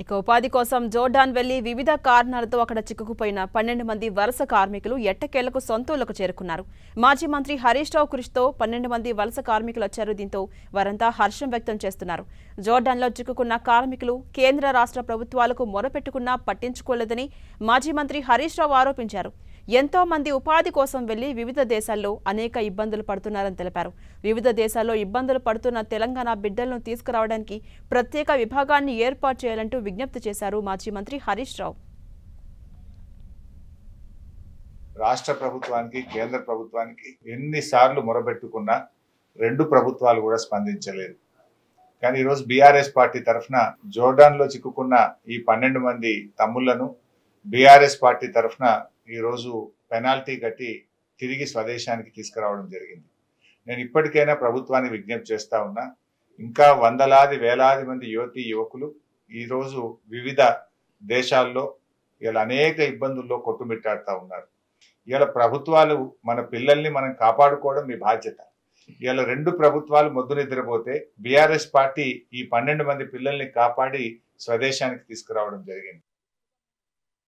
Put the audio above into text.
ఇక ఉపాధి కోసం జోర్డాన్ వెళ్లి వివిధ కారణాలతో అక్కడ చిక్కుకుపోయిన 12 మంది వలస కార్మికులు ఎట్టకేలకు సొంతూళ్లకు చేరుకున్నారు. మాజీ మంత్రి హరీష్ రావు కృషితో 12 మంది వలస కార్మికులు వచ్చారు. దీంతో వారంతా హర్షం వ్యక్తం చేస్తున్నారు. జోర్డాన్లో చిక్కుకున్న కార్మికులు కేంద్ర రాష్ట్ర ప్రభుత్వాలకు మొరపెట్టుకున్నా పట్టించుకోలేదని మాజీ మంత్రి హరీష్ రావు ఆరోపించారు. ఎంతో మంది ఉపాధి కోసం వెళ్లి వివిధ దేశాల్లో అనేక ఇబ్బందులు పడుతున్నారని తెలిపారు. వివిధ దేశాల్లో ఇబ్బందులు పడుతున్న తెలంగాణ బిడ్డలను తీసుకురావడానికి ప్రత్యేక విభాగాన్ని ఏర్పాటు చేయాలంటూ విజ్ఞప్తి చేశారు మాజీ మంత్రి హరీష్ రావు. రాష్ట్ర ప్రభుత్వానికి కేంద్ర ప్రభుత్వానికి ఎన్నిసార్లు మొరబెట్టుకున్నా రెండు ప్రభుత్వాలు కూడా స్పందించలేదు. కానీ ఈరోజు బీఆర్ఎస్ పార్టీ తరఫున జోర్డాన్లో చిక్కుకున్న ఈ 12 మంది తమ్ముళ్లను బీఆర్ఎస్ పార్టీ తరఫున ఈరోజు పెనాల్టీ కట్టి తిరిగి స్వదేశానికి తీసుకురావడం జరిగింది. నేను ఇప్పటికైనా ప్రభుత్వాన్ని విజ్ఞప్తి చేస్తా ఉన్నా, ఇంకా వందలాది వేలాది మంది యువతీ యువకులు ఈరోజు వివిధ దేశాల్లో ఇలా అనేక ఇబ్బందుల్లో కొట్టుమిట్టాడుతూ ఉన్నారు. ఇలా ప్రభుత్వాలు మన పిల్లల్ని మనం కాపాడుకోవడం మీ బాధ్యత. ఇలా రెండు ప్రభుత్వాలు మొద్దు నిద్రపోతే బీఆర్ఎస్ పార్టీ ఈ 12 మంది పిల్లల్ని కాపాడి స్వదేశానికి తీసుకురావడం జరిగింది.